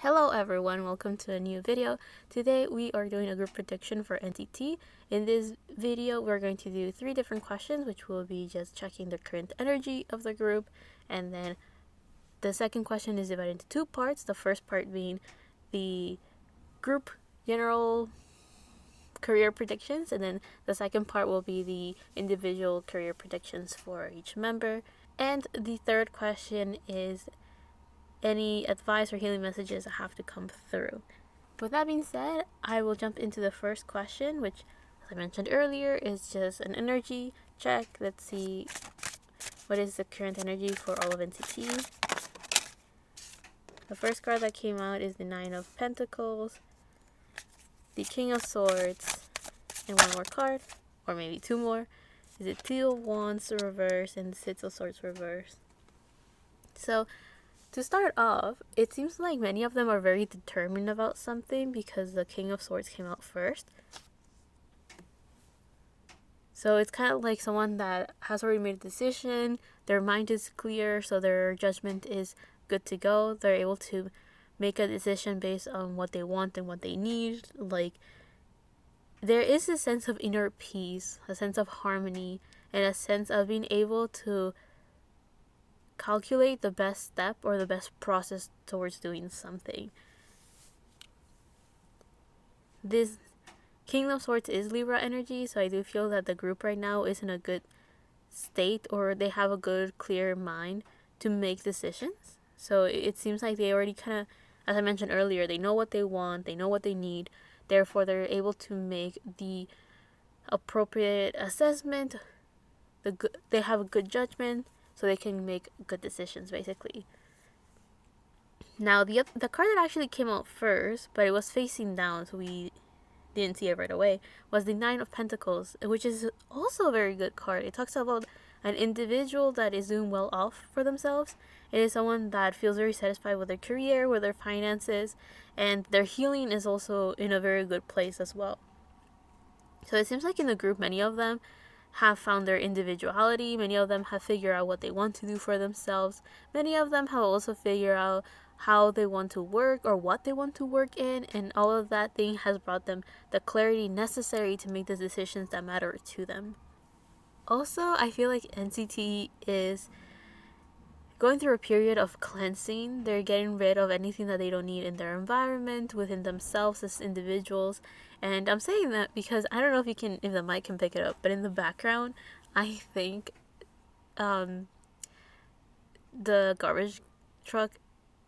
Hello everyone, welcome to a new video. Today we are doing a group prediction for NCT. In this video we're going to do 3 different questions, which will be just checking the current energy of the group, and then the second question is divided into 2 parts. The first part being the group general career predictions, and then the second part will be the individual career predictions for each member. And the third question is any advice or healing messages that have to come through. With that being said, I will jump into the first question, which, as I mentioned earlier, is just an energy check. Let's see what is the current energy for all of NCT. The first card that came out is the 9 of Pentacles, the King of Swords, and one more card, or maybe 2 more, is the 2 of Wands reverse and the 6 of Swords reverse. So, to start off, it seems like many of them are very determined about something because the King of Swords came out first. So it's kind of like someone that has already made a decision, their mind is clear, so their judgment is good to go. They're able to make a decision based on what they want and what they need. Like, there is a sense of inner peace, a sense of harmony, and a sense of being able to calculate the best step or the best process towards doing something. This King of Swords is Libra energy, so I do feel that the group right now is in a good state, or they have a good, clear mind to make decisions. So it seems like they already kind of, as I mentioned earlier, they know what they want, they know what they need, therefore they're able to make the appropriate assessment. They have a good judgment, so they can make good decisions, basically. Now, the card that actually came out first, but it was facing down, so we didn't see it right away, was the 9 of Pentacles, which is also a very good card. It talks about an individual that is doing well off for themselves. It is someone that feels very satisfied with their career, with their finances, and their healing is also in a very good place as well. So it seems like in the group, many of them have found their individuality. Many of them have figured out what they want to do for themselves. Many of them have also figured out how they want to work or what they want to work in, and all of that thing has brought them the clarity necessary to make the decisions that matter to them. Also, I feel like NCT is going through a period of cleansing. They're getting rid of anything that they don't need in their environment, within themselves as individuals. And I'm saying that because I don't know if the mic can pick it up, but in the background, I think the garbage truck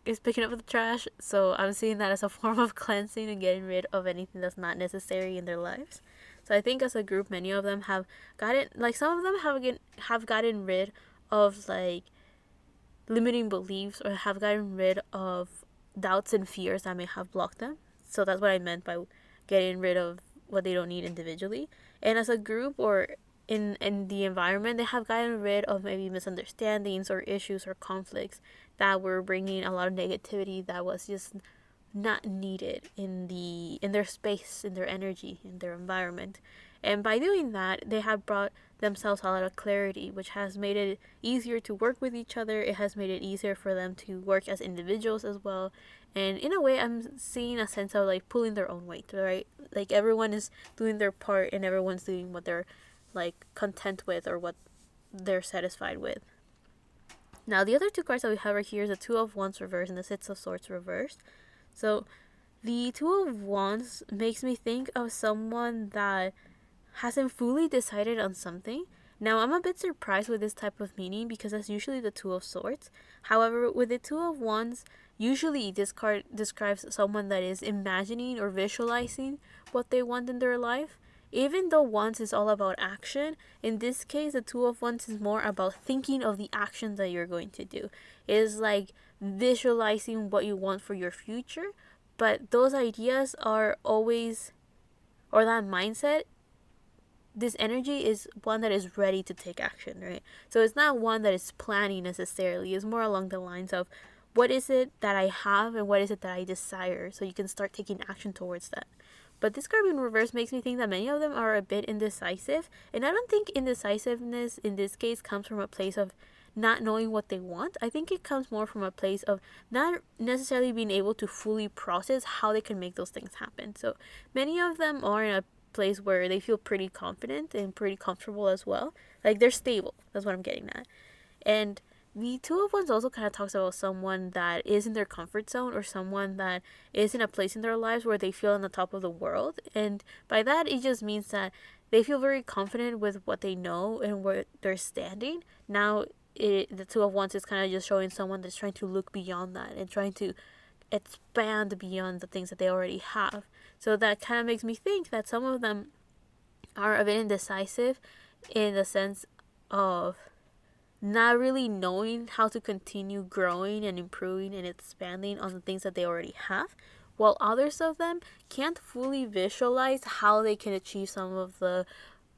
is picking up the trash. So I'm seeing that as a form of cleansing and getting rid of anything that's not necessary in their lives. So I think as a group, many of them have gotten, like, some of them have gotten rid of, like, limiting beliefs, or have gotten rid of doubts and fears that may have blocked them. So that's what I meant by getting rid of what they don't need individually. And as a group, or in the environment, they have gotten rid of maybe misunderstandings or issues or conflicts that were bringing a lot of negativity that was just not needed in their space, in their energy, in their environment. And by doing that, they have brought themselves a lot of clarity, which has made it easier to work with each other. It has made it easier for them to work as individuals as well. And in a way, I'm seeing a sense of, like, pulling their own weight, right? Like, everyone is doing their part and everyone's doing what they're, like, content with or what they're satisfied with. Now, the other 2 cards that we have right here is the 2 of Wands reversed and the 6 of Swords reversed. So the 2 of Wands makes me think of someone that hasn't fully decided on something. Now, I'm a bit surprised with this type of meaning because that's usually the 2 of Swords. However, with the 2 of Wands, usually this card describes someone that is imagining or visualizing what they want in their life. Even though Wands is all about action, in this case, the 2 of Wands is more about thinking of the action that you're going to do. It is like visualizing what you want for your future, but those ideas are always, or that mindset, this energy is one that is ready to take action, right? So it's not one that is planning necessarily. It's more along the lines of, what is it that I have and what is it that I desire? So you can start taking action towards that. But this card in reverse makes me think that many of them are a bit indecisive. And I don't think indecisiveness in this case comes from a place of not knowing what they want. I think it comes more from a place of not necessarily being able to fully process how they can make those things happen. So many of them are in a place where they feel pretty confident and pretty comfortable as well. Like they're stable. That's what I'm getting at. And the Two of Wands also kind of talks about someone that is in their comfort zone, or someone that is in a place in their lives where they feel on the top of the world. And by that, it just means that they feel very confident with what they know and where they're standing. Now, the Two of Wands is kind of just showing someone that's trying to look beyond that and trying to expand beyond the things that they already have. So that kind of makes me think that some of them are a bit indecisive in the sense of not really knowing how to continue growing and improving and expanding on the things that they already have, while others of them can't fully visualize how they can achieve some of the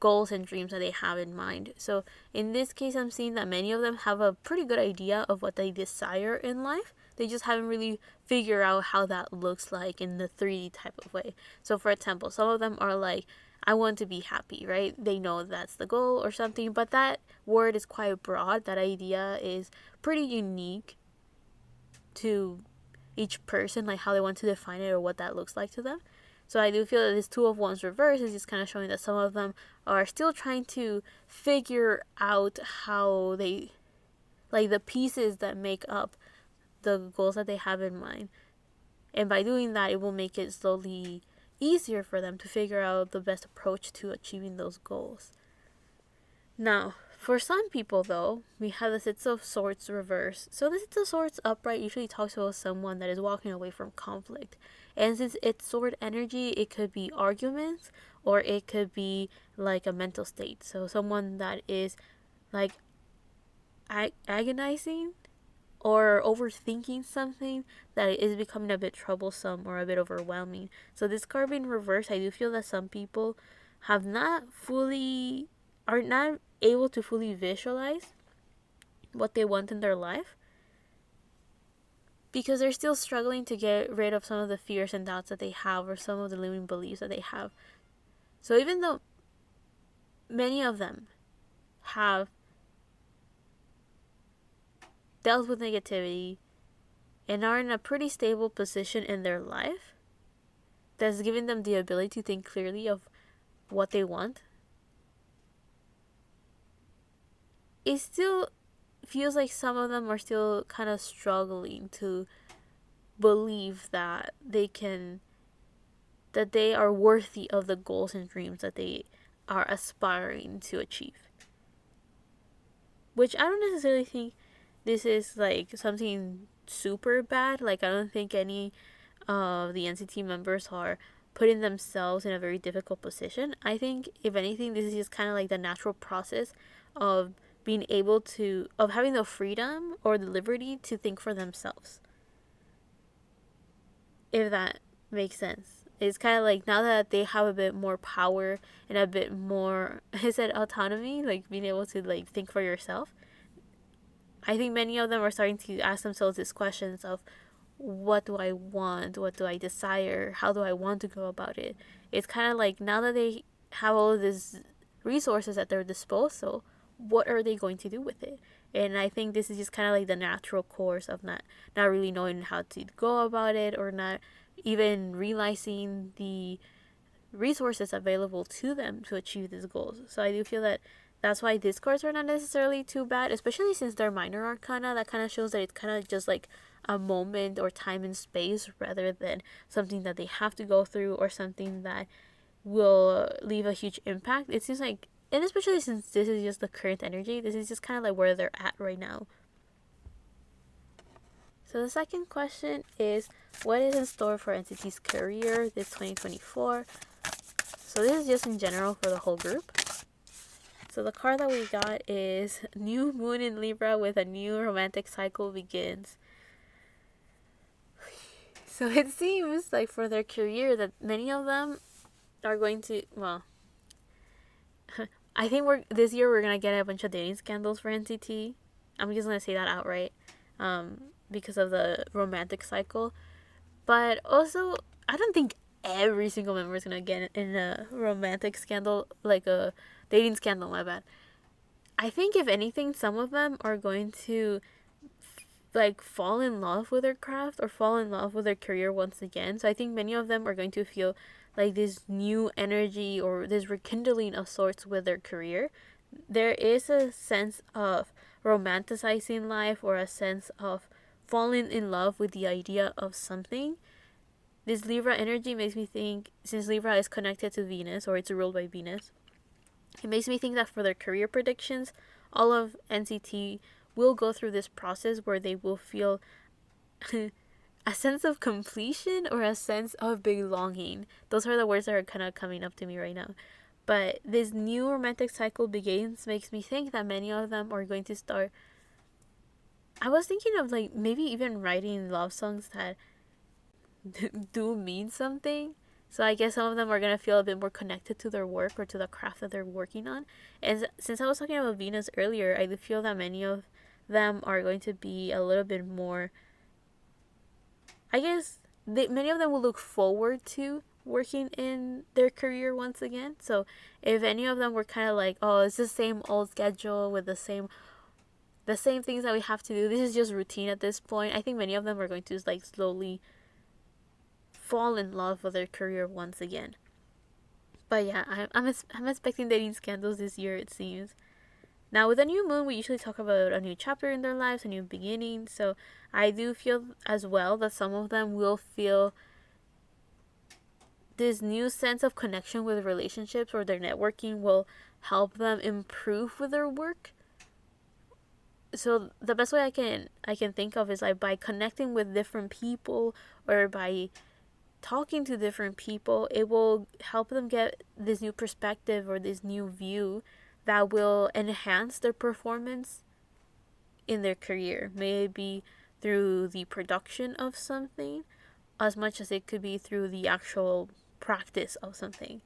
goals and dreams that they have in mind. So in this case, I'm seeing that many of them have a pretty good idea of what they desire in life. They just haven't really figured out how that looks like in the 3D type of way. So for example, some of them are like, I want to be happy, right? They know that's the goal or something, but that word is quite broad. That idea is pretty unique to each person, like how they want to define it or what that looks like to them. So I do feel that this Two of Wands reverse is just kind of showing that some of them are still trying to figure out how they, like the pieces that make up the goals that they have in mind. And by doing that, it will make it slowly easier for them to figure out the best approach to achieving those goals. Now, for some people though, we have the Six of Swords reverse. So the Six of Swords upright usually talks about someone that is walking away from conflict. And since it's sword energy, it could be arguments or it could be like a mental state. So someone that is like agonizing or overthinking something that is becoming a bit troublesome or a bit overwhelming. So this card being reversed, I do feel that some people are not able to fully visualize what they want in their life because they're still struggling to get rid of some of the fears and doubts that they have or some of the limiting beliefs that they have. So even though many of them have dealt with negativity and are in a pretty stable position in their life that's giving them the ability to think clearly of what they want, it still feels like some of them are still kind of struggling to believe that they are worthy of the goals and dreams that they are aspiring to achieve. Which I don't necessarily think this is like something super bad. Like I don't think any of the NCT members are putting themselves in a very difficult position. I think if anything, this is just kind of like the natural process of being able to, of having the freedom or the liberty to think for themselves. If that makes sense. It's kind of like now that they have a bit more power and a bit more, is it autonomy? Like being able to like think for yourself. I think many of them are starting to ask themselves these questions of what do I want? What do I desire? How do I want to go about it? It's kind of like now that they have all of these resources at their disposal, what are they going to do with it? And I think this is just kind of like the natural course of not really knowing how to go about it or not even realizing the resources available to them to achieve these goals. So I do feel that that's why these cards are not necessarily too bad, especially since they're minor arcana. That kind of shows that it's kind of just like a moment or time and space rather than something that they have to go through or something that will leave a huge impact. It seems like, and especially since this is just the current energy, this is just kind of like where they're at right now. So the second question is, what is in store for NCT's career this 2024? So this is just in general for the whole group. So the card that we got is New Moon in Libra with a new romantic cycle begins. So it seems like for their career that many of them are going to, well, I think this year we're going to get a bunch of dating scandals for NCT. I'm just going to say that outright because of the romantic cycle. But also, I don't think every single member is going to get in a romantic scandal, like a dating scandal, my bad. I think if anything, some of them are going to like fall in love with their craft or fall in love with their career once again. So I think many of them are going to feel like this new energy or this rekindling of sorts with their career. There is a sense of romanticizing life or a sense of falling in love with the idea of something. This Libra energy makes me think, since Libra is connected to Venus or it's ruled by Venus, it makes me think that for their career predictions, all of NCT will go through this process where they will feel a sense of completion or a sense of belonging. Those are the words that are kind of coming up to me right now. But this new romantic cycle begins makes me think that many of them are going to start. I was thinking of like maybe even writing love songs that do mean something. So I guess some of them are going to feel a bit more connected to their work or to the craft that they're working on. And since I was talking about Venus earlier, I do feel that many of them are going to be a little bit more, I guess many of them will look forward to working in their career once again. So if any of them were kind of like, oh, it's the same old schedule with the same things that we have to do, this is just routine at this point, I think many of them are going to like slowly fall in love with their career once again. But yeah, I'm expecting dating scandals this year, it seems. Now, with a new moon, we usually talk about a new chapter in their lives, a new beginning. So I do feel as well that some of them will feel this new sense of connection with relationships or their networking will help them improve with their work. So the best way I can think of is like by connecting with different people or by talking to different people, it will help them get this new perspective or this new view that will enhance their performance in their career. Maybe through the production of something, as much as it could be through the actual practice of something.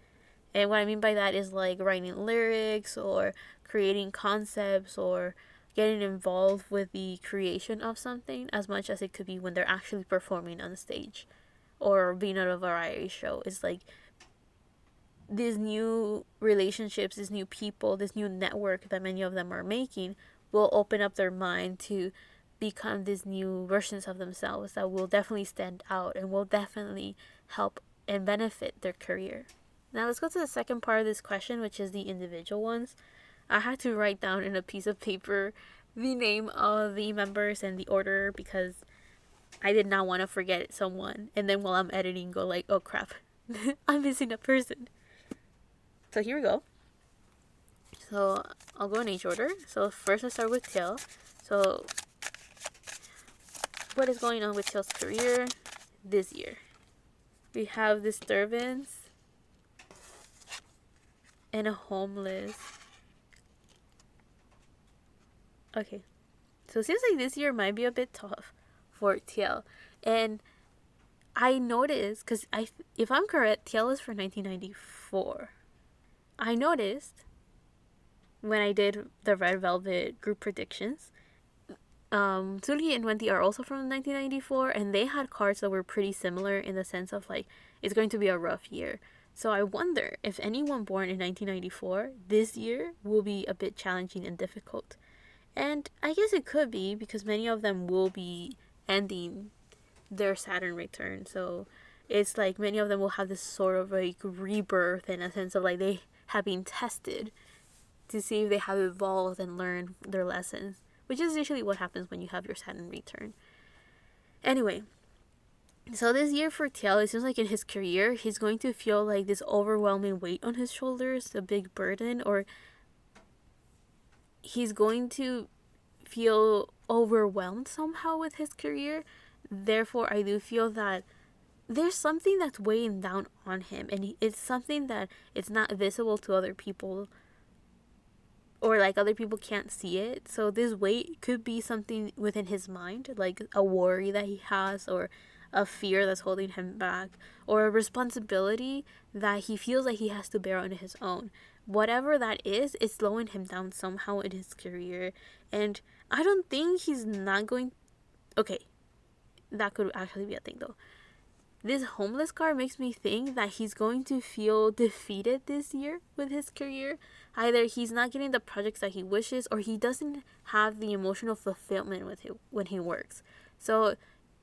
And what I mean by that is like writing lyrics or creating concepts or getting involved with the creation of something, as much as it could be when they're actually performing on stage or being on a variety show. It's like these new relationships, these new people, this new network that many of them are making will open up their mind to become these new versions of themselves that will definitely stand out and will definitely help and benefit their career. Now let's go to the second part of this question, which is the individual ones. I had to write down in a piece of paper the name of the members and the order because I did not want to forget someone and then while I'm editing go like, oh crap, I'm missing a person. So here we go. So I'll go in age order. So first I start with Tail. So what is going on with Tail's career this year? We have disturbance and a homeless. Okay. So it seems like this year might be a bit tough for TL. And I noticed, because if I'm correct, TL is for 1994. I noticed when I did the Red Velvet group predictions, Sulgi and Wendy are also from 1994, and they had cards that were pretty similar in the sense of like, it's going to be a rough year. So I wonder if anyone born in 1994, this year will be a bit challenging and difficult. And I guess it could be because many of them will be ending their Saturn return. So it's like many of them will have this sort of like rebirth in a sense of like they have been tested to see if they have evolved and learned their lessons, which is usually what happens when you have your Saturn return. Anyway, so this year for Tail, it seems like in his career, he's going to feel like this overwhelming weight on his shoulders, a big burden, or he's going to feel overwhelmed somehow with his career. Therefore, I do feel that there's something that's weighing down on him, and it's something that it's not visible to other people, or like other people can't see it. So this weight could be something within his mind, like a worry that he has, or a fear that's holding him back, or a responsibility that he feels like he has to bear on his own. Whatever that is, it's slowing him down somehow in his career. And I don't think he's not going... Okay, that could actually be a thing though. this homeless card makes me think that he's going to feel defeated this year with his career. Either he's not getting the projects that he wishes, or he doesn't have the emotional fulfillment with him when he works. So,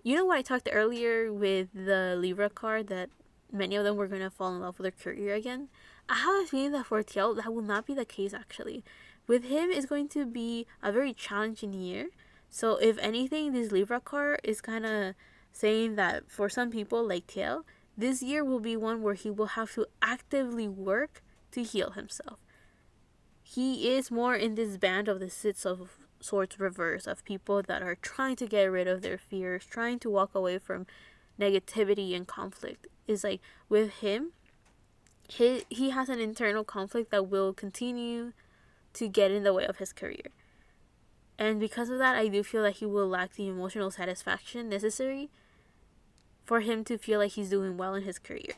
you know what I talked earlier with the Libra card, that many of them were going to fall in love with their career again? I have a feeling that for Tiel, that will not be the case actually. With him, it's going to be a very challenging year. So, if anything, this Libra card is kind of saying that for some people like Tiel, this year will be one where he will have to actively work to heal himself. He is more in this band of the Six of Swords reverse, of people that are trying to get rid of their fears, trying to walk away from negativity and conflict. Is like with him, he has an internal conflict that will continue to get in the way of his career. And because of that, I do feel that he will lack the emotional satisfaction necessary for him to feel like he's doing well in his career.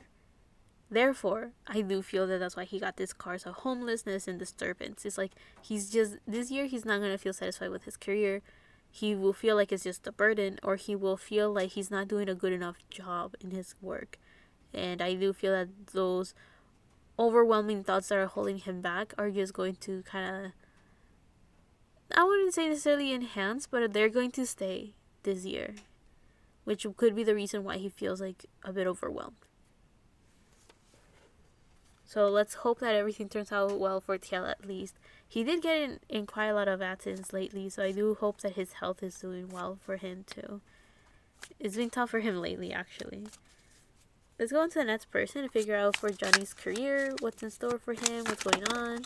Therefore, I do feel that that's why he got this cards of homelessness and disturbance. It's like he's just, this year he's not going to feel satisfied with his career. He will feel like it's just a burden, or he will feel like he's not doing a good enough job in his work. And I do feel that those overwhelming thoughts that are holding him back are just going to kind of, I wouldn't say necessarily enhance, but they're going to stay this year, which could be the reason why he feels like a bit overwhelmed. So let's hope that everything turns out well for Tiel at least. He did get in quite a lot of accidents lately, so I do hope that his health is doing well for him too. It's been tough for him lately, actually. Let's go on to the next person to figure out for Johnny's career, what's in store for him, what's going on.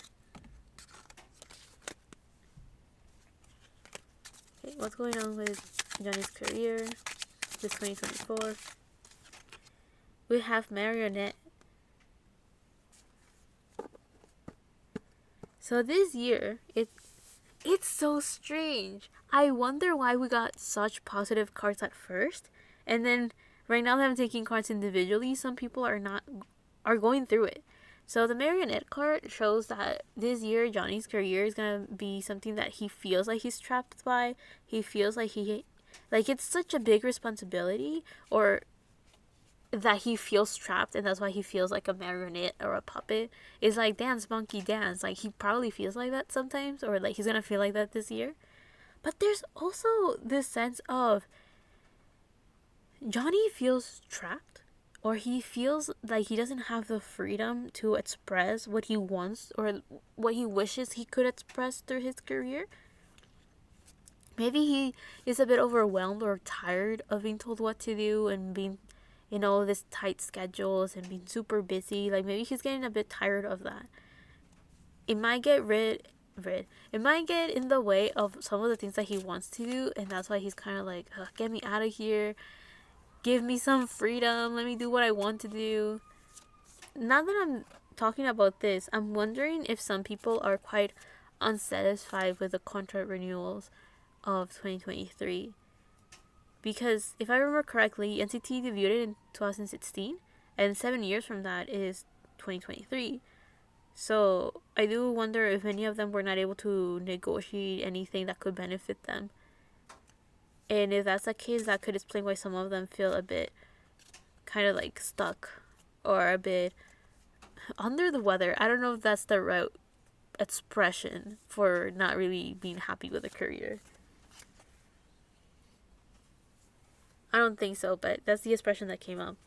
Okay, what's going on with Johnny's career this 2024? We have Marionette. So this year, it's so strange. I wonder why we got such positive cards at first, and then right now that I'm taking cards individually, some people are going through it. So the Marionette card shows that this year Johnny's career is gonna be something that he feels like he's trapped by. He feels like it's such a big responsibility, or that he feels trapped, and that's why he feels like a marionette or a puppet. It's like, dance monkey dance. Like, he probably feels like that sometimes, or like he's gonna feel like that this year. But there's also this sense of Johnny feels trapped, or he feels like he doesn't have the freedom to express what he wants or what he wishes he could express through his career. Maybe he is a bit overwhelmed or tired of being told what to do and being this tight schedules and being super busy. Like, maybe he's getting a bit tired of that. It might get it might get in the way of some of the things that he wants to do, and that's why he's kind of like, get me out of here, give me some freedom, let me do what I want to do. Now that I'm talking about this, I'm wondering if some people are quite unsatisfied with the contract renewals of 2023. Because if I remember correctly, NCT debuted in 2016, and 7 years from that is 2023. So I do wonder if any of them were not able to negotiate anything that could benefit them. And if that's the case, that could explain why some of them feel a bit kind of like stuck or a bit under the weather. I don't know if that's the right expression for not really being happy with a career. I don't think so, but that's the expression that came up.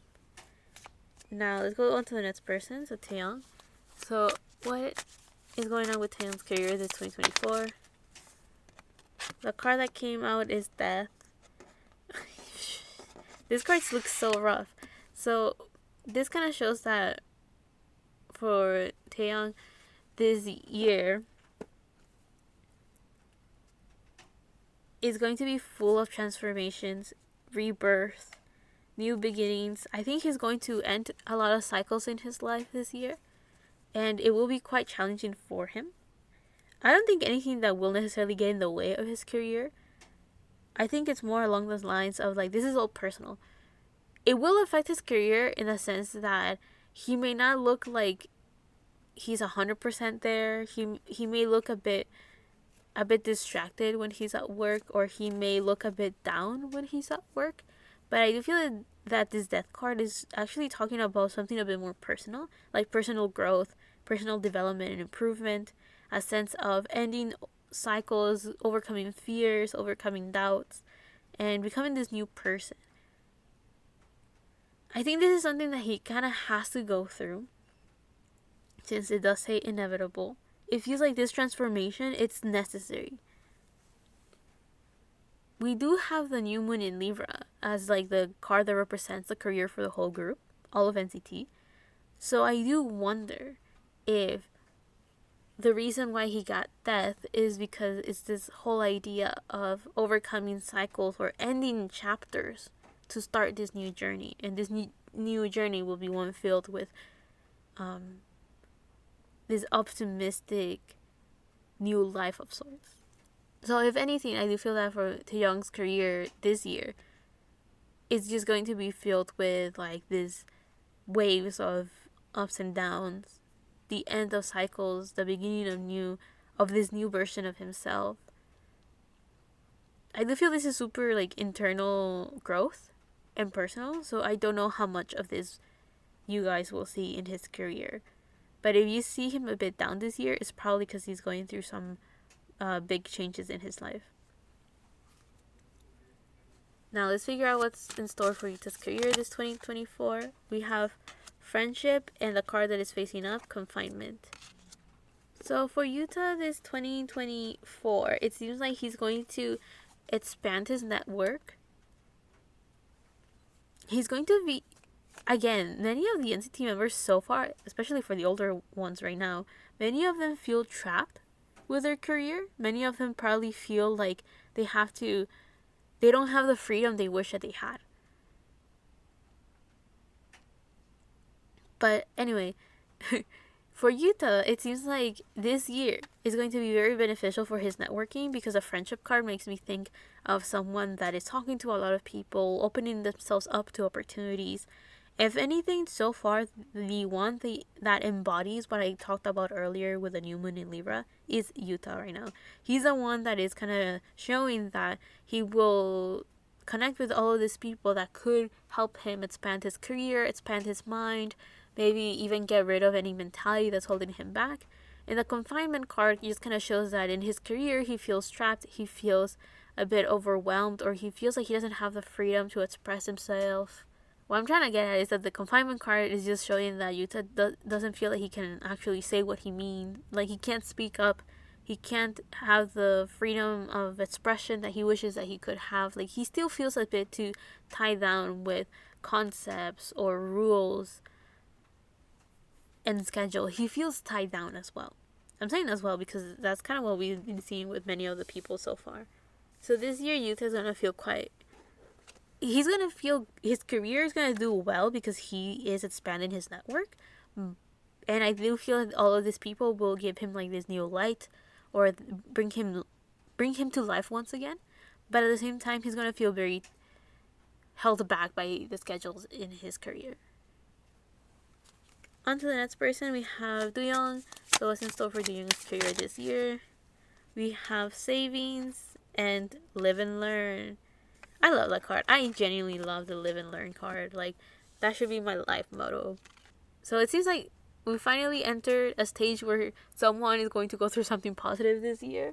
Now, let's go on to the next person, so Taeyong. So, what is going on with Taeyong's career this 2024? The card that came out is Death. This card looks so rough. So, this kind of shows that for Taeyong this year is going to be full of transformations, rebirth, new beginnings. I think he's going to end a lot of cycles in his life this year, and it will be quite challenging for him. I don't think anything that will necessarily get in the way of his career. I think it's more along those lines of like, this is all personal. It will affect his career in the sense that he may not look like he's 100% there. He may look a bit distracted when he's at work, or he may look a bit down when he's at work. But I do feel that this death card is actually talking about something a bit more personal, like personal growth, personal development and improvement, a sense of ending cycles, overcoming fears, overcoming doubts, and becoming this new person. I think this is something that he kind of has to go through, since it does say inevitable. It feels like this transformation, it's necessary. We do have the new moon in Libra as like the card that represents the career for the whole group, all of NCT. So I do wonder if the reason why he got death is because it's this whole idea of overcoming cycles or ending chapters to start this new journey. And this new journey will be one filled with this optimistic new life of sorts. So if anything, I do feel that for Taehyung's career this year, it's just going to be filled with like these waves of ups and downs, the end of cycles, the beginning of this new version of himself. I do feel this is super like internal growth and personal, so I don't know how much of this you guys will see in his career. But if you see him a bit down this year, it's probably because he's going through some big changes in his life. Now let's figure out what's in store for Yuta's career this 2024. We have friendship and the card that is facing up, confinement. So for Yuta this 2024, it seems like he's going to expand his network. He's going to be, again, many of the NCT members so far, especially for the older ones right now, many of them feel trapped with their career. Many of them probably feel like they don't have the freedom they wish that they had. But anyway, for Yuta, it seems like this year is going to be very beneficial for his networking, because a friendship card makes me think of someone that is talking to a lot of people, opening themselves up to opportunities. If anything, so far, the one that embodies what I talked about earlier with the new moon in Libra is Yuta right now. He's the one that is kind of showing that he will connect with all of these people that could help him expand his career, expand his mind, maybe even get rid of any mentality that's holding him back. And the confinement card just kind of shows that in his career, he feels trapped, he feels a bit overwhelmed, or he feels like he doesn't have the freedom to express himself. What I'm trying to get at is that the confinement card is just showing that Yuta doesn't feel like he can actually say what he means. Like, he can't speak up. He can't have the freedom of expression that he wishes that he could have. Like, he still feels a bit too tied down with concepts or rules and schedule. He feels tied down as well. I'm saying as well because that's kind of what we've been seeing with many of the people so far. So this year, Yuta is going to feel he's going to feel his career is going to do well because he is expanding his network. And I do feel that all of these people will give him like this new light, or bring him to life once again. But at the same time, he's going to feel very held back by the schedules in his career. On to the next person, we have Doyoung. So what's in store for Doyoung's career this year? We have savings and live and learn. I love that card. I genuinely love the live and learn card. Like, that should be my life motto. So it seems like we finally entered a stage where someone is going to go through something positive this year.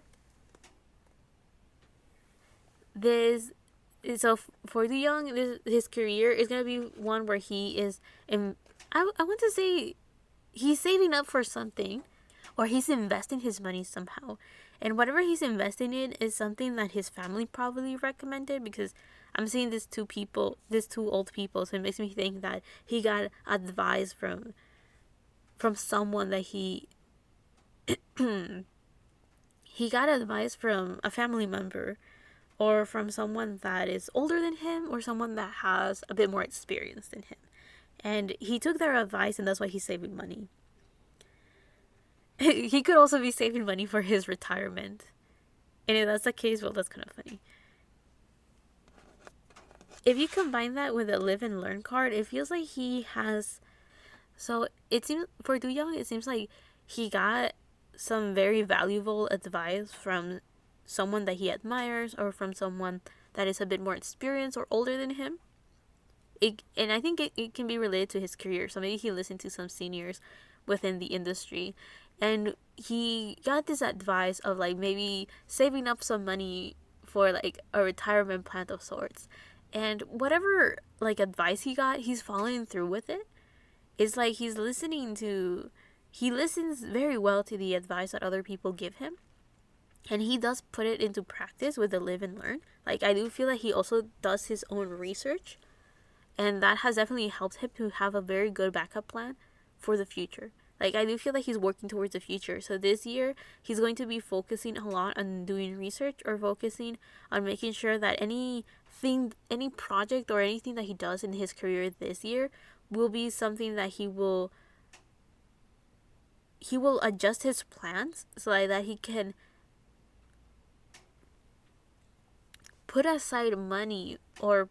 So for Doyoung, his career is going to be one where he is I want to say he's saving up for something, or he's investing his money somehow. And whatever he's investing in is something that his family probably recommended, because I'm seeing these two old people, so it makes me think that he got advice from someone that he got advice from a family member, or from someone that is older than him, or someone that has a bit more experience than him. And he took their advice, and that's why he's saving money. He could also be saving money for his retirement. And if that's the case, well, that's kind of funny. If you combine that with a live and learn card, it feels like he has... So it seems, for Doyoung, it seems like he got some very valuable advice from someone that he admires, or from someone that is a bit more experienced or older than him. and I think it can be related to his career. So maybe he listened to some seniors within the industry, and he got this advice of like maybe saving up some money for like a retirement plan of sorts. And whatever like advice he got, he's following through with it. It's like he listens very well to the advice that other people give him, and he does put it into practice with the live and learn. Like I do feel like he also does his own research, and that has definitely helped him to have a very good backup plan for the future. Like I do feel like he's working towards the future. So this year he's going to be focusing a lot on doing research, or focusing on making sure that any project or anything that he does in his career this year will be something that he will adjust his plans so that he can put aside money, or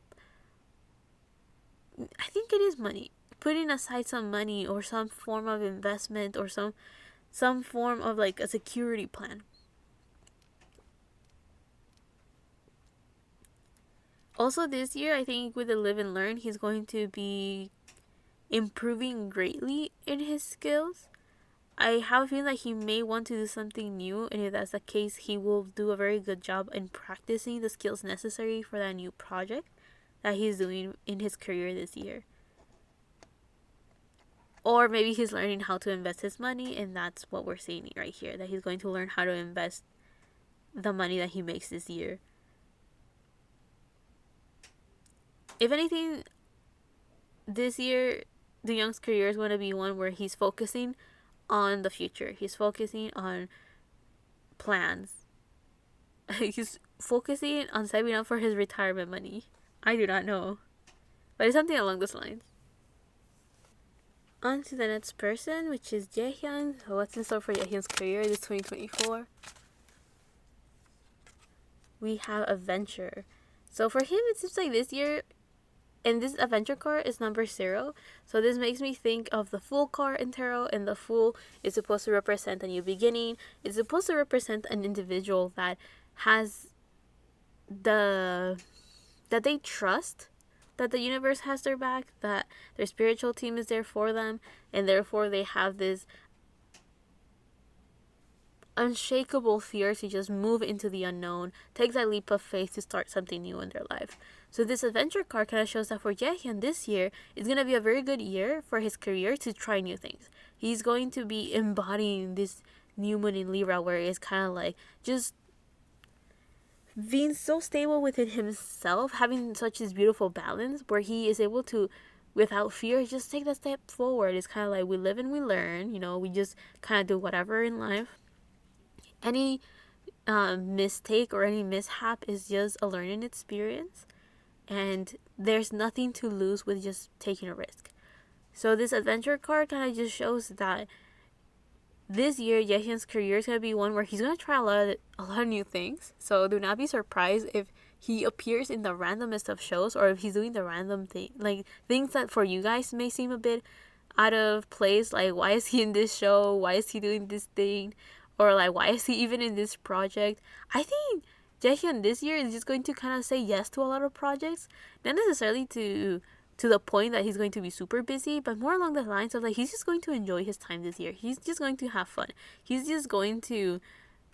I think it is money, putting aside some money or some form of investment, or some form of like a security plan. Also this year, I think with the live and learn, he's going to be improving greatly in his skills. I have a feeling like he may want to do something new, and if that's the case, he will do a very good job in practicing the skills necessary for that new project that he's doing in his career this year. Or maybe he's learning how to invest his money, and that's what we're seeing right here, that he's going to learn how to invest the money that he makes this year. If anything, this year, the Young's career is going to be one where he's focusing on the future. He's focusing on plans. He's focusing on saving up for his retirement money. I do not know, but it's something along those lines. On to the next person, which is Jaehyun. So what's in store for Jaehyun's career this 2024? We have Adventure. So for him, it seems like this year, and this adventure card is number 0. So this makes me think of the Fool card in tarot, and the Fool is supposed to represent a new beginning. It's supposed to represent an individual that has that they trust that the universe has their back, that their spiritual team is there for them, and therefore they have this unshakable fear to just move into the unknown, take that leap of faith to start something new in their life. So this adventure card kind of shows that for Jaehyun this year is going to be a very good year for his career to try new things. He's going to be embodying this new moon in Libra, where it's kind of like just being so stable within himself, having such this beautiful balance where he is able to, without fear, just take that step forward. It's kind of like we live and we learn, we just kind of do whatever in life. Any mistake or any mishap is just a learning experience, and there's nothing to lose with just taking a risk. So this adventure card kind of just shows that this year Jaehyun's career is going to be one where he's going to try a lot of new things. So do not be surprised if he appears in the randomest of shows, or if he's doing the random thing, like things that for you guys may seem a bit out of place, like why is he in this show, why is he doing this thing, or like why is he even in this project. I think Jaehyun this year is just going to kind of say yes to a lot of projects, not necessarily to the point that he's going to be super busy, but more along the lines of like he's just going to enjoy his time this year. He's just going to have fun. He's just going to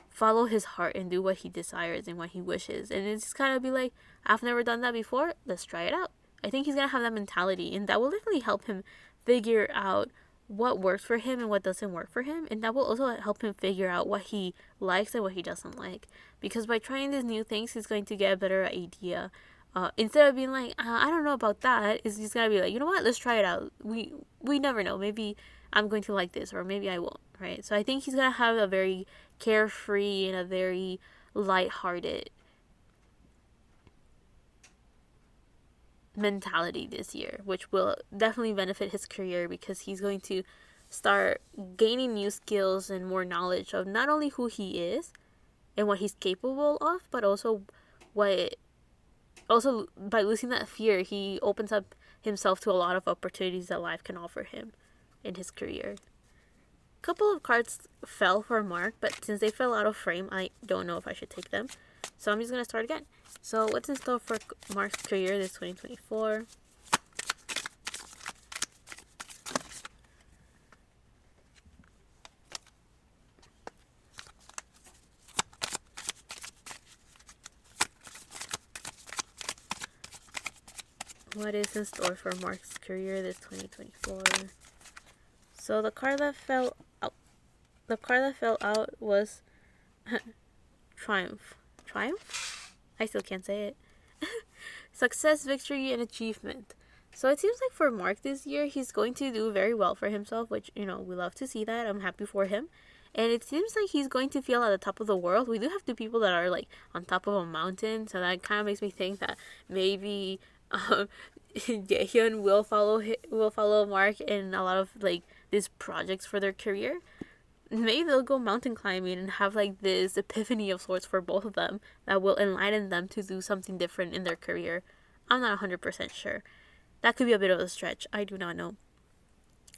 follow his heart and do what he desires and what he wishes. And it's just kind of be like, I've never done that before, let's try it out. I think he's going to have that mentality, and that will definitely help him figure out what works for him and what doesn't work for him, and that will also help him figure out what he likes and what he doesn't like, because by trying these new things he's going to get a better idea. Instead of being like, I don't know about that, it's just gonna be like, you know what, let's try it out. We never know, maybe I'm going to like this, or maybe I won't, right? So I think he's gonna have a very carefree and a very lighthearted mentality this year, which will definitely benefit his career, because he's going to start gaining new skills and more knowledge of not only who he is and what he's capable of, but also by losing that fear, he opens up himself to a lot of opportunities that life can offer him in his career. A couple of cards fell for Mark, but since they fell out of frame, I don't know if I should take them. So I'm just going to start again. So what's in store for Mark's career this 2024? What is in store for Mark's career this 2024? So the card that fell out was Triumph. Triumph? I still can't say it. Success, victory, and achievement. So it seems like for Mark this year, he's going to do very well for himself, which, we love to see that. I'm happy for him. And it seems like he's going to feel at the top of the world. We do have two people that are like on top of a mountain, so that kind of makes me think that maybe Jaehyun will follow Mark in a lot of like these projects for their career. Maybe they'll go mountain climbing and have like this epiphany of sorts for both of them that will enlighten them to do something different in their career. I'm not 100% sure. That could be a bit of a stretch. I do not know.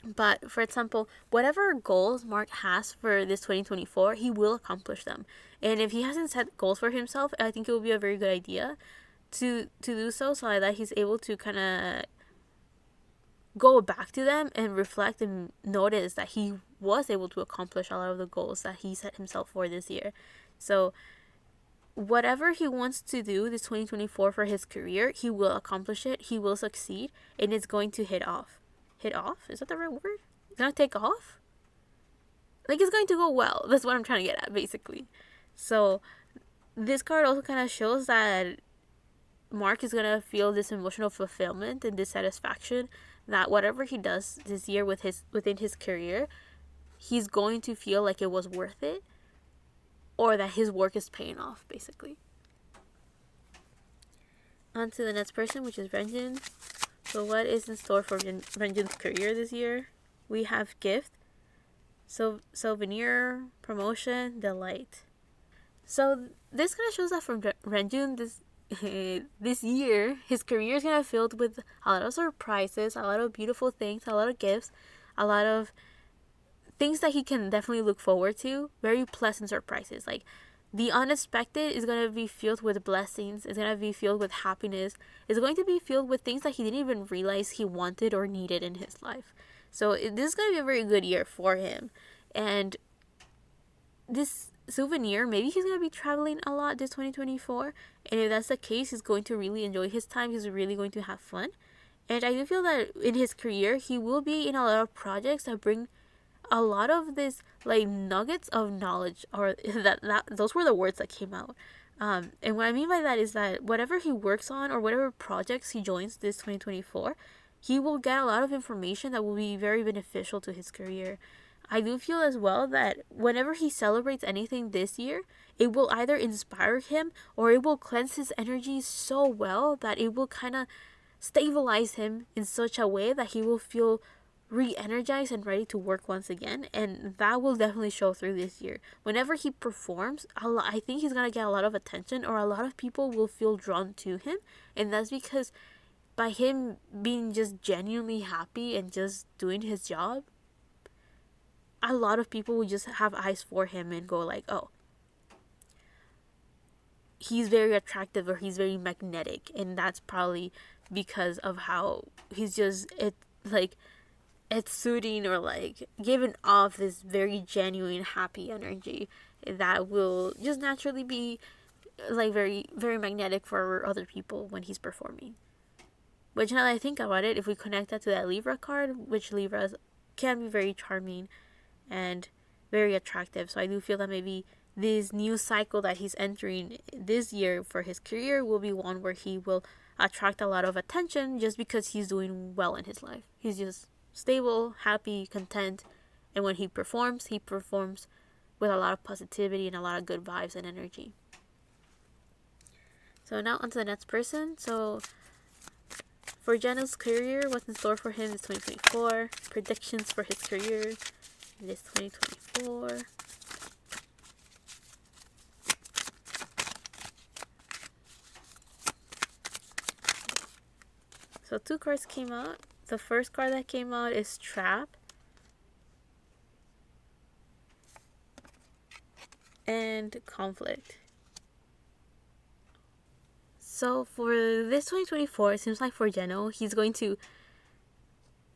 But for example, whatever goals Mark has for this 2024, he will accomplish them. And if he hasn't set goals for himself, I think it will be a very good idea to do so that he's able to kind of go back to them and reflect and notice that he was able to accomplish a lot of the goals that he set himself for this year. So whatever he wants to do this 2024 for his career, he will accomplish it, he will succeed, and it's going to hit off. Hit off? Is that the right word? It's gonna take off? Like, it's going to go well. That's what I'm trying to get at, basically. So this card also kind of shows that Mark is gonna feel this emotional fulfillment and dissatisfaction that whatever he does this year within his career, he's going to feel like it was worth it, or that his work is paying off, basically. On to the next person, which is Renjun. So what is in store for Renjun's career this year? We have gift, souvenir, promotion, delight. So this kind of shows that from Renjun this year, his career is gonna be filled with a lot of surprises, a lot of beautiful things, a lot of gifts, a lot of things that he can definitely look forward to. Very pleasant surprises. Like, the unexpected is going to be filled with blessings. It's going to be filled with happiness. It's going to be filled with things that he didn't even realize he wanted or needed in his life. So this is going to be a very good year for him. And this souvenir, maybe he's going to be traveling a lot this 2024. And if that's the case, he's going to really enjoy his time. He's really going to have fun. And I do feel that in his career, he will be in a lot of projects that bring a lot of this like nuggets of knowledge, or that those were the words that came out. And what I mean by that is that whatever he works on or whatever projects he joins this 2024, he will get a lot of information that will be very beneficial to his career. I do feel as well that whenever he celebrates anything this year, it will either inspire him or it will cleanse his energy so well that it will kind of stabilize him in such a way that he will feel re-energized and ready to work once again, and that will definitely show through this year. Whenever he performs, I think he's gonna get a lot of attention, or a lot of people will feel drawn to him, and that's because by him being just genuinely happy and just doing his job, a lot of people will just have eyes for him and go like, oh, he's very attractive or he's very magnetic, and that's probably because of how he's just exuding or like giving off this very genuine happy energy that will just naturally be like very, very magnetic for other people when he's performing. Which, now that I think about it, if we connect that to that Libra card, which Libras can be very charming and very attractive, so I do feel that maybe this new cycle that he's entering this year for his career will be one where he will attract a lot of attention just because he's doing well in his life. He's just stable, happy, content, and when he performs with a lot of positivity and a lot of good vibes and energy. So now on to the next person. So for Jeno's career, what's in store for him this 2024? Predictions for his career this 2024. So 2 cards came out. The first card that came out is Trap. And Conflict. So for this 2024, it seems like for Jeno, he's going to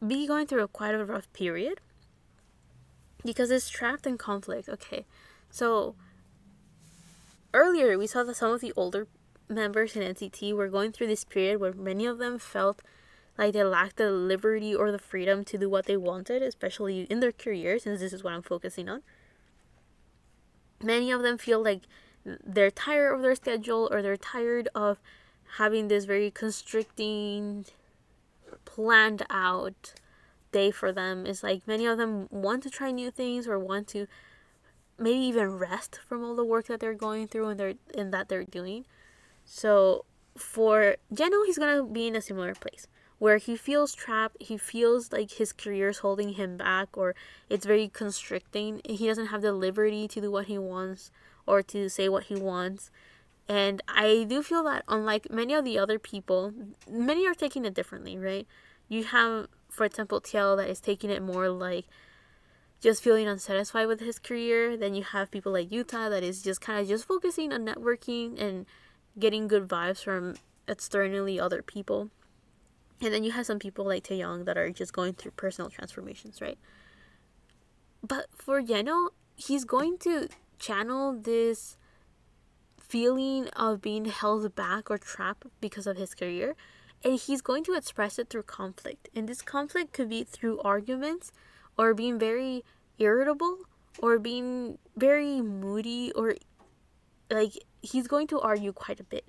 be going through quite a rough period. Because it's Trapped in Conflict. Okay. So earlier we saw that some of the older members in NCT were going through this period where many of them felt like they lacked the liberty or the freedom to do what they wanted, especially in their career, since this is what I'm focusing on. Many of them feel like they're tired of their schedule, or they're tired of having this very constricting, planned out day for them. It's like many of them want to try new things, or want to maybe even rest from all the work that they're going through and that they're doing. So for Jeno, he's gonna be in a similar place where he feels trapped. He feels like his career is holding him back, or it's very constricting. He doesn't have the liberty to do what he wants or to say what he wants. And I do feel that unlike many of the other people, many are taking it differently, right? You have, for example, Tiel that is taking it more like just feeling unsatisfied with his career. Then you have people like Yuta that is just kind of just focusing on networking and getting good vibes from externally other people. And then you have some people like Taeyong that are just going through personal transformations, right? But for Yeno, he's going to channel this feeling of being held back or trapped because of his career, and he's going to express it through conflict. And this conflict could be through arguments, or being very irritable, or being very moody, or like he's going to argue quite a bit.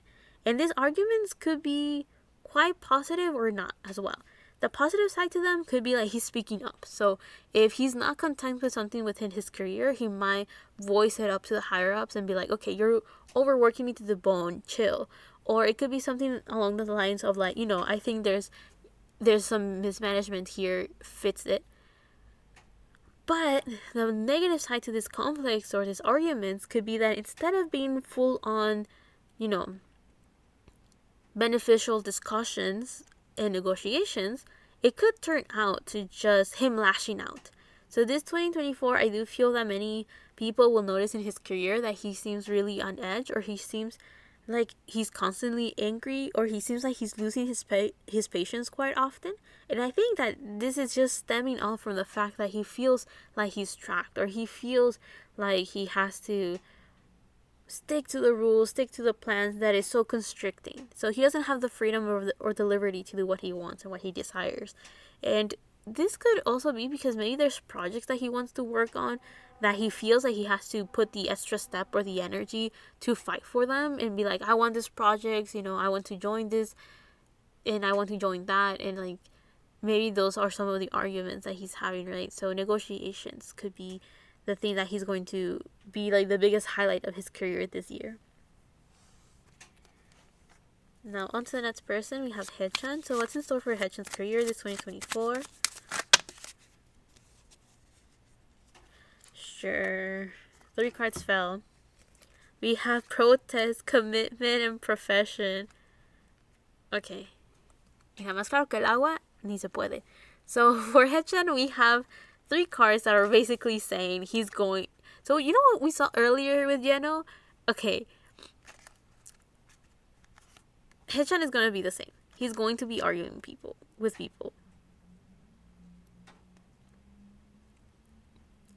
And these arguments could be quite positive or not as well. The positive side to them could be like he's speaking up. So if he's not content with something within his career, he might voice it up to the higher ups and be like, okay, you're overworking me to the bone, chill. Or it could be something along the lines of like, I think there's some mismanagement here, fix it. But the negative side to this conflicts or these arguments could be that instead of being full on, beneficial discussions and negotiations, it could turn out to just him lashing out. So this 2024, I do feel that many people will notice in his career that he seems really on edge, or he seems like he's constantly angry, or he seems like he's losing his patience quite often. And I think that this is just stemming off from the fact that he feels like he's trapped, or he feels like he has to stick to the rules, stick to the plans that is so constricting. So he doesn't have the freedom or the liberty to do what he wants and what he desires. And this could also be because maybe there's projects that he wants to work on that he feels like he has to put the extra step or the energy to fight for them and be like, I want this project, I want to join this and I want to join that. And like maybe those are some of the arguments that he's having, right? So negotiations could be the thing that he's going to be like the biggest highlight of his career this year. Now on to the next person, we have Haechan. So what's in store for Haechan's career this 2024? Sure. 3 cards fell. We have protest, commitment, and profession. Okay. Era más claro que el agua, ni se puede. So for Haechan, we have 3 cards that are basically saying he's going. So you know what we saw earlier with Jeno? Okay. Haechan is going to be the same. He's going to be arguing with people.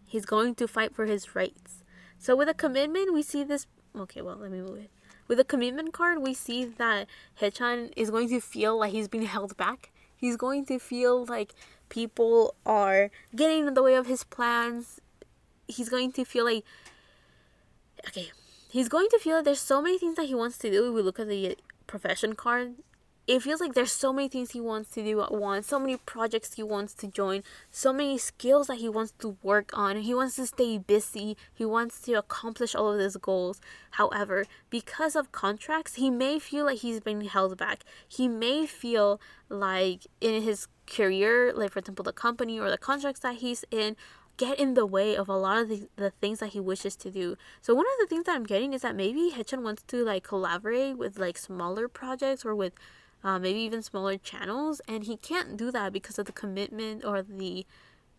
He's going to fight for his rights. So with a commitment, we see this. Okay, well, let me move it. With a commitment card, we see that Haechan is going to feel like he's being held back. He's going to feel like people are getting in the way of his plans. He's going to feel like, he's going to feel like there's so many things that he wants to do. If we look at the profession card, it feels like there's so many things he wants to do at once, so many projects he wants to join, so many skills that he wants to work on. He wants to stay busy. He wants to accomplish all of his goals. However, because of contracts, he may feel like he's being held back. He may feel like in his career, like for example, the company or the contracts that he's in, get in the way of a lot of the things that he wishes to do. So one of the things that I'm getting is that maybe Haechan wants to like collaborate with like smaller projects or with maybe even smaller channels, and he can't do that because of the commitment or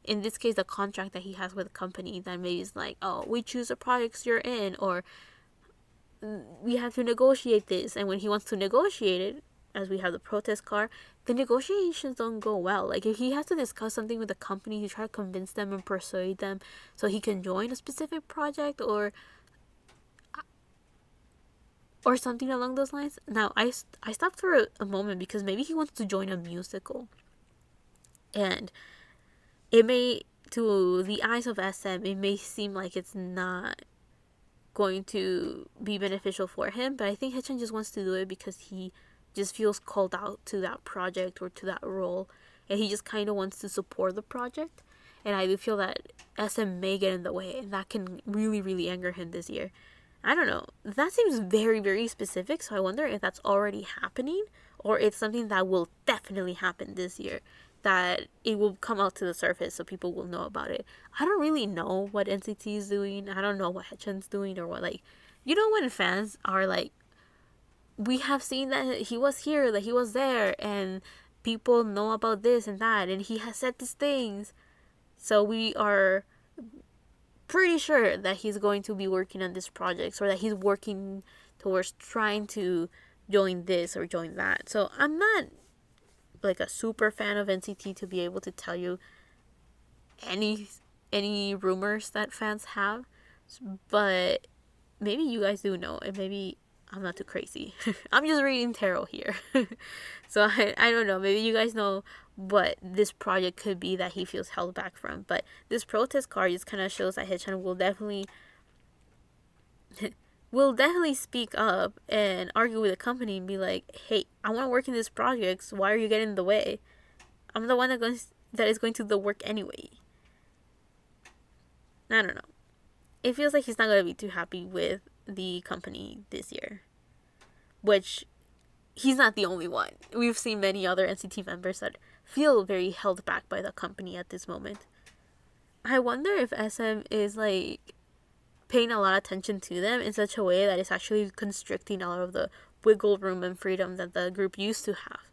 in this case the contract that he has with the company that maybe is like, oh, we choose the projects you're in, or we have to negotiate this. And when he wants to negotiate it, as we have the protest card, the negotiations don't go well. Like if he has to discuss something with the company to try to convince them and persuade them so he can join a specific project, or or something along those lines. Now, I stopped for a moment because maybe he wants to join a musical. And it may, to the eyes of SM, it may seem like it's not going to be beneficial for him, but I think Haechan just wants to do it because he just feels called out to that project or to that role, and he just kind of wants to support the project. And I do feel that SM may get in the way, and that can really, really anger him this year. I don't know. That seems very, very specific, so I wonder if that's already happening or it's something that will definitely happen this year, that it will come out to the surface so people will know about it. I don't really know what NCT is doing. I don't know what Haechan's doing or what, like, you know, when fans are like, we have seen that he was here, that he was there, and people know about this and that, and he has said these things. So we are pretty sure that he's going to be working on this project, or that he's working towards trying to join this or join that. So I'm not like a super fan of NCT to be able to tell you any rumors that fans have, but maybe you guys do know, and maybe I'm not too crazy. I'm just reading tarot here. So I don't know. Maybe you guys know what this project could be that he feels held back from. But this protest card just kind of shows that Haechan will definitely speak up and argue with the company and be like, hey, I want to work in this project, so why are you getting in the way? I'm the one that is going to do the work anyway. I don't know. It feels like he's not going to be too happy with the company this year, which he's not the only one. We've seen many other NCT members that feel very held back by the company at this moment. I wonder if SM is like paying a lot of attention to them in such a way that it's actually constricting a lot of the wiggle room and freedom that the group used to have,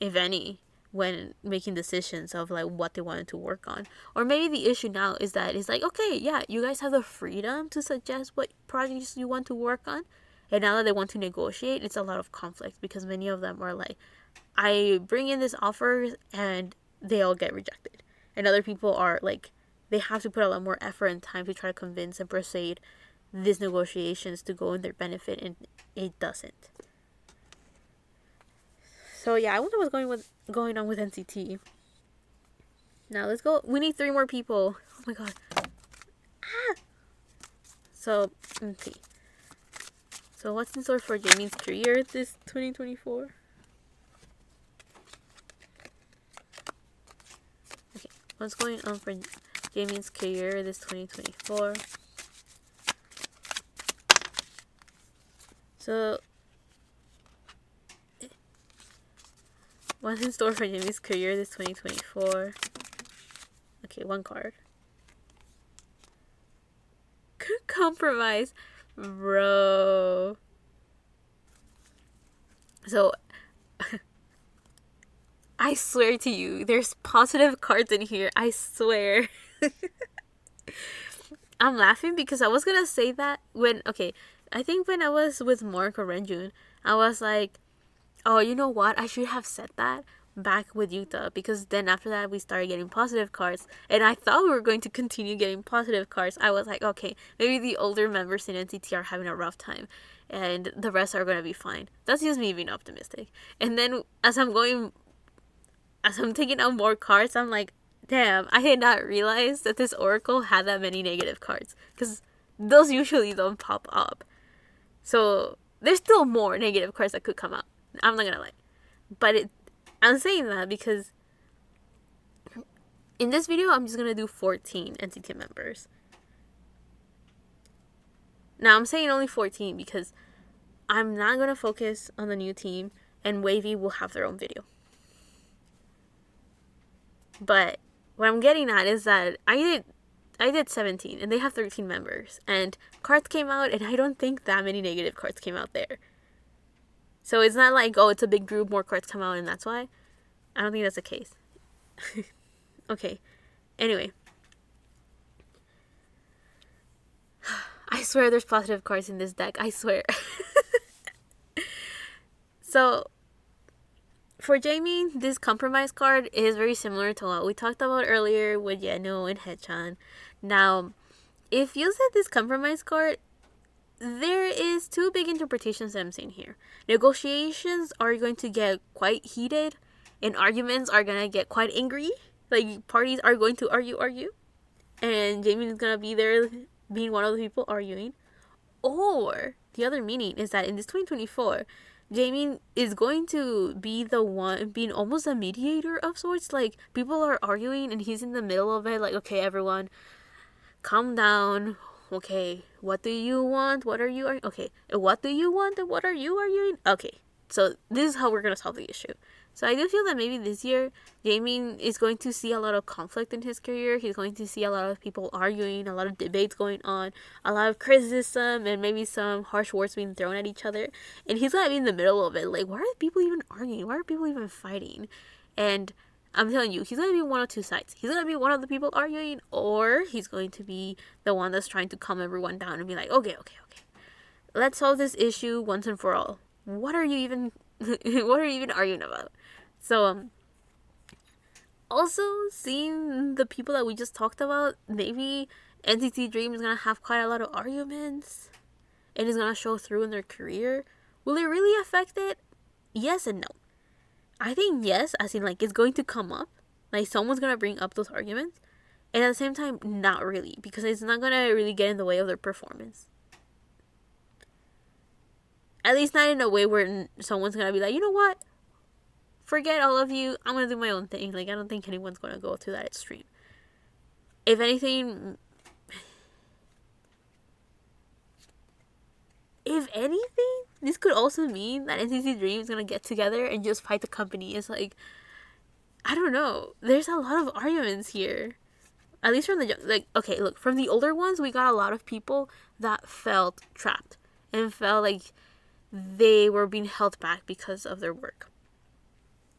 if any, when making decisions of like what they wanted to work on. Or maybe the issue now is that it's like, okay, yeah, you guys have the freedom to suggest what projects you want to work on, and now that they want to negotiate, it's a lot of conflict because many of them are like, I bring in this offer and they all get rejected, and other people are like, they have to put a lot more effort and time to try to convince and persuade these negotiations to go in their benefit, and it doesn't. So yeah, I wonder what's going on with NCT. Now let's go. We need 3 more people. Oh my god. Ah! So, let's see. So what's in store for Jamie's career this 2024? Okay, what's going on for Jamie's career this 2024? So, what's in store for Jamie's career this 2024? Okay, 1 card. Compromise. Bro. So, I swear to you, there's positive cards in here. I swear. I'm laughing because I was gonna say that I think when I was with Mark or Renjun, I was like, oh, you know what? I should have said that back with Yuta, because then after that we started getting positive cards, and I thought we were going to continue getting positive cards. I was like, okay, maybe the older members in NCT are having a rough time and the rest are going to be fine. That's just me being optimistic. And then as I'm taking out more cards, I'm like, damn, I had not realized that this oracle had that many negative cards, because those usually don't pop up. So there's still more negative cards that could come out. I'm not gonna lie. But I'm saying that because in this video, I'm just gonna do 14 NCT members. Now, I'm saying only 14 because I'm not gonna focus on the new team, and Wavy will have their own video. But what I'm getting at is that I did 17, and they have 13 members, and cards came out, and I don't think that many negative cards came out there. So it's not like, oh, it's a big group, more cards come out, and that's why. I don't think that's the case. Okay. Anyway. I swear there's positive cards in this deck. I swear. So, for Jamie, this compromise card is very similar to what we talked about earlier with Yeno and Haechan. Now, it feels that this compromise card there is two big interpretations that I'm seeing here. Negotiations are going to get quite heated, and arguments are gonna get quite angry. Like, parties are going to argue, and Jaemin is gonna be there being one of the people arguing. Or the other meaning is that in this 2024, Jaemin is going to be the one being almost a mediator of sorts. Like, people are arguing and he's in the middle of it. Like, okay, everyone, calm down. Okay, what do you want? What are you arguing? Okay, what do you want and what are you arguing? Okay, so this is how we're gonna solve the issue. So I do feel that maybe this year, Jaemin is going to see a lot of conflict in his career. He's going to see a lot of people arguing, a lot of debates going on, a lot of criticism, and maybe some harsh words being thrown at each other. And he's gonna be in the middle of it. Like, why are people even arguing? Why are people even fighting? And I'm telling you, he's going to be one of two sides. He's going to be one of the people arguing, or he's going to be the one that's trying to calm everyone down and be like, okay. Let's solve this issue once and for all. What are you even arguing about? So, also seeing the people that we just talked about, maybe NCT Dream is going to have quite a lot of arguments and it's going to show through in their career. Will it really affect it? Yes and no. I think yes, as in, like, it's going to come up. Like, someone's going to bring up those arguments. And at the same time, not really. Because it's not going to really get in the way of their performance. At least not in a way where someone's going to be like, you know what? Forget all of you. I'm going to do my own thing. Like, I don't think anyone's going to go to that extreme. If anything, this could also mean that NCT Dream is going to get together and just fight the company. It's like, I don't know. There's a lot of arguments here. At least from from the older ones, we got a lot of people that felt trapped and felt like they were being held back because of their work.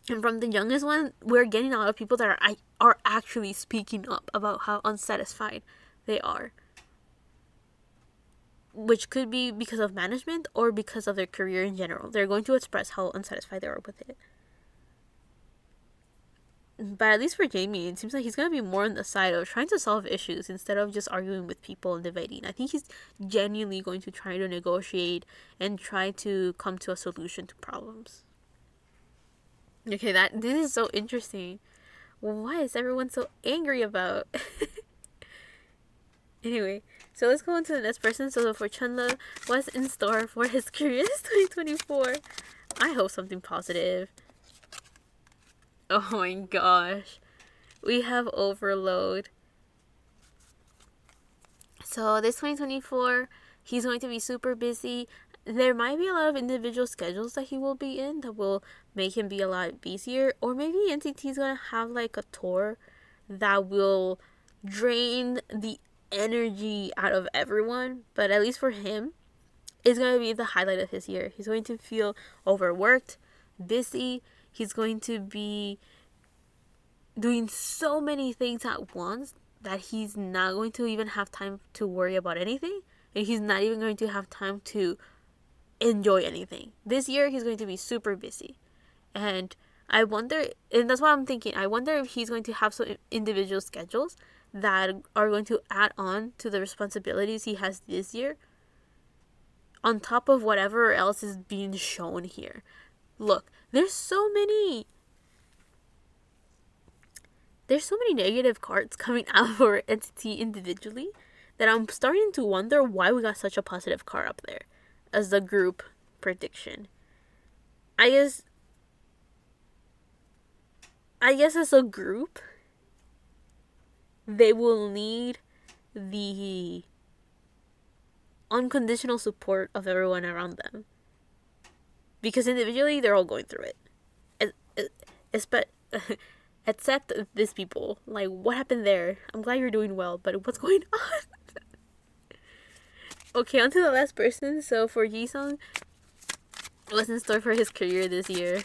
And from the youngest one, we're getting a lot of people that are actually speaking up about how unsatisfied they are. Which could be because of management or because of their career in general. They're going to express how unsatisfied they are with it. But at least for Jamie, it seems like he's going to be more on the side of trying to solve issues instead of just arguing with people and debating. I think he's genuinely going to try to negotiate and try to come to a solution to problems. Okay, this is so interesting. What is everyone so angry about? Anyway, so let's go on to the next person. So for Chunla, what's in store for his career this 2024? I hope something positive. Oh my gosh. We have Overload. So this 2024, he's going to be super busy. There might be a lot of individual schedules that he will be in that will make him be a lot busier. Or maybe NCT is going to have like a tour that will drain the energy out of everyone. But at least for him, it's going to be the highlight of his year. He's going to feel overworked, busy. He's going to be doing so many things at once that he's not going to even have time to worry about anything. And he's not even going to have time to enjoy anything. This year, he's going to be super busy. And I wonder, and that's what I'm thinking, I wonder if he's going to have some individual schedules that are going to add on to the responsibilities he has this year on top of whatever else is being shown here. Look, there's so many negative cards coming out for NCT individually that I'm starting to wonder why we got such a positive card up there as the group prediction. I guess as a group, they will need the unconditional support of everyone around them. Because individually, they're all going through it. Except these people. Like, what happened there? I'm glad you're doing well, but what's going on? Okay, on to the last person. So, for Jisung, what's in store for his career this year?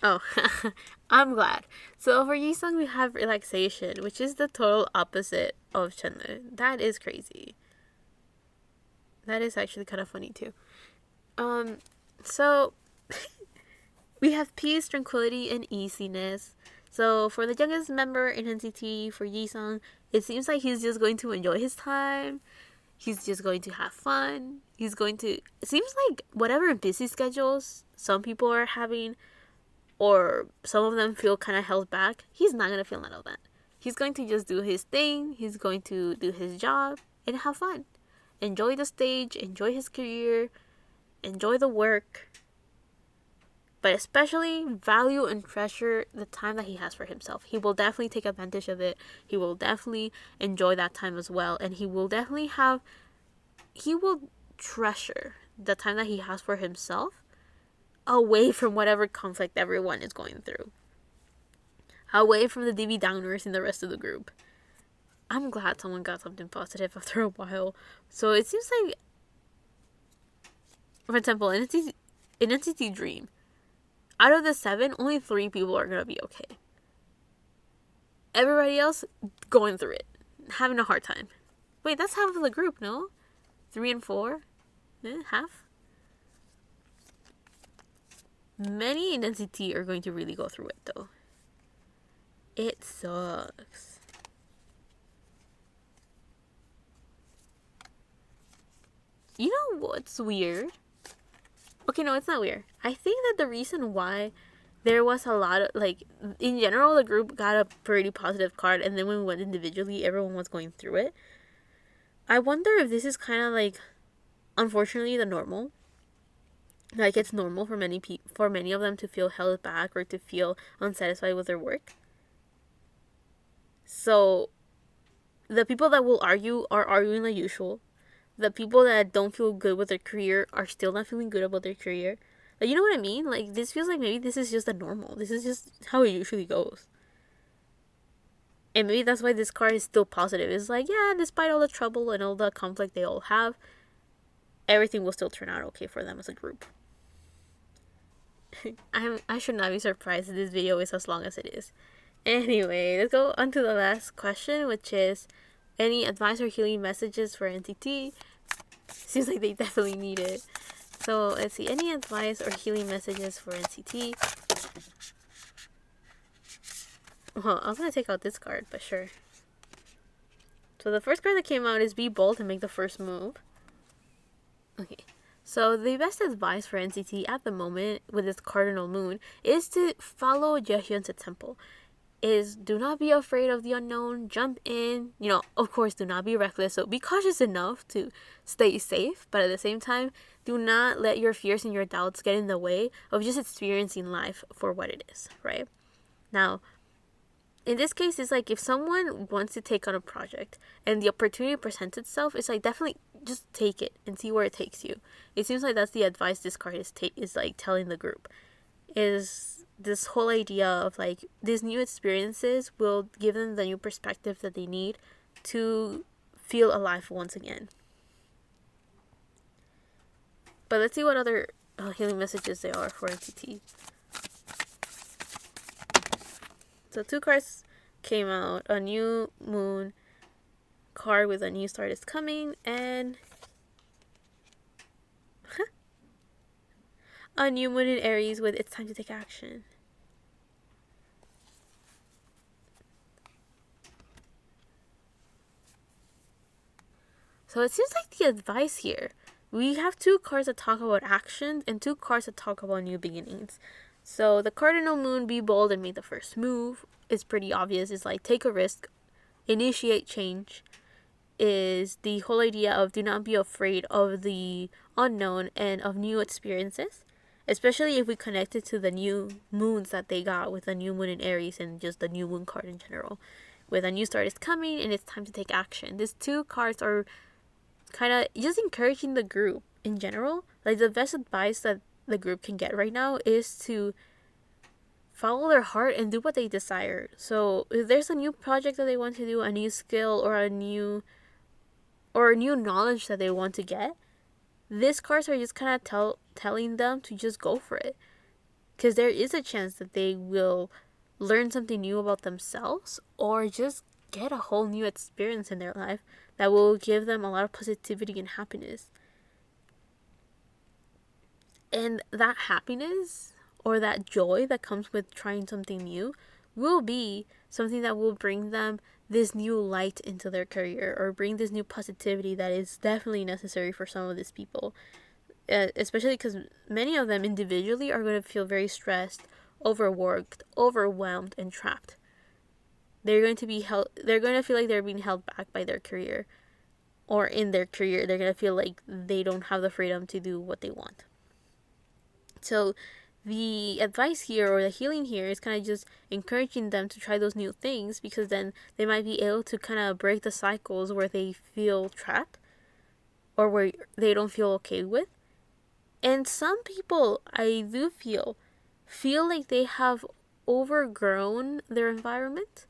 Oh, I'm glad. So for Yisung, we have relaxation, which is the total opposite of Chenle. That is crazy. That is actually kind of funny too. So we have peace, tranquility, and easiness. So for the youngest member in NCT, for Yi-sung, it seems like he's just going to enjoy his time. He's just going to have fun. He's going to... It seems like whatever busy schedules some people are having, or some of them feel kind of held back, he's not going to feel none of that. He's going to just do his thing. He's going to do his job and have fun. Enjoy the stage. Enjoy his career. Enjoy the work. But especially value and treasure the time that he has for himself. He will definitely take advantage of it. He will definitely enjoy that time as well. And he will treasure the time that he has for himself away from whatever conflict everyone is going through. Away from the DB downers in the rest of the group. I'm glad someone got something positive after a while. So it seems like, for example, in NCT Dream, out of the 7, only 3 people are going to be okay. Everybody else going through it. Having a hard time. Wait, that's half of the group, no? 3 and 4? Half? Many in NCT are going to really go through it, though. It sucks. You know what's weird? Okay, no, it's not weird. I think that the reason why there was a lot of, like, in general, the group got a pretty positive card, and then when we went individually, everyone was going through it. I wonder if this is kind of like, unfortunately, the normal. Like, it's normal for many of them to feel held back or to feel unsatisfied with their work. So, the people that will argue are arguing like usual. The people that don't feel good with their career are still not feeling good about their career. Like, you know what I mean? Like, this feels like maybe this is just the normal. This is just how it usually goes. And maybe that's why this card is still positive. It's like, yeah, despite all the trouble and all the conflict they all have, everything will still turn out okay for them as a group. I should not be surprised that this video is as long as it is. Anyway, let's go on to the last question, which is, any advice or healing messages for NCT? Seems like they definitely need it. So let's see. Any advice or healing messages for NCT? Well, I was going to take out this card, but sure. So the first card that came out is be bold and make the first move. Okay. So the best advice for NCT at the moment with this cardinal moon is to follow Jaehyun's example. Is do not be afraid of the unknown, jump in, of course do not be reckless, so be cautious enough to stay safe, but at the same time, do not let your fears and your doubts get in the way of just experiencing life for what it is, right? Now, in this case, it's like if someone wants to take on a project and the opportunity presents itself, it's like definitely just take it and see where it takes you. It seems like that's the advice this card is like telling the group, is this whole idea of like these new experiences will give them the new perspective that they need to feel alive once again. But let's see what other healing messages there are for NCT. So 2 cards came out. A new moon card with a new start is coming, and a new moon in Aries with it's time to take action. So it seems like the advice here, we have 2 cards that talk about actions and 2 cards that talk about new beginnings. So the cardinal moon, be bold and make the first move, is pretty obvious. It's like take a risk, initiate change. Is the whole idea of do not be afraid of the unknown and of new experiences, especially if we connect it to the new moons that they got with the new moon in Aries and just the new moon card in general. With a new start is coming and it's time to take action. These 2 cards are kind of just encouraging the group in general. Like the best advice that the group can get right now is to follow their heart and do what they desire. So if there's a new project that they want to do, a new skill or a new knowledge that they want to get, these cards are just kind of telling them to just go for it. Because there is a chance that they will learn something new about themselves or just get a whole new experience in their life that will give them a lot of positivity and happiness. And that happiness or that joy that comes with trying something new will be something that will bring them this new light into their career, or bring this new positivity that is definitely necessary for some of these people. Especially because many of them individually are going to feel very stressed, overworked, overwhelmed, and trapped. They're going to be held. They're going to feel like they're being held back by their career, or in their career, they're going to feel like they don't have the freedom to do what they want. So the advice here, or the healing here, is kind of just encouraging them to try those new things, because then they might be able to kind of break the cycles where they feel trapped or where they don't feel okay with. And some people, I do feel like they have overgrown their environment.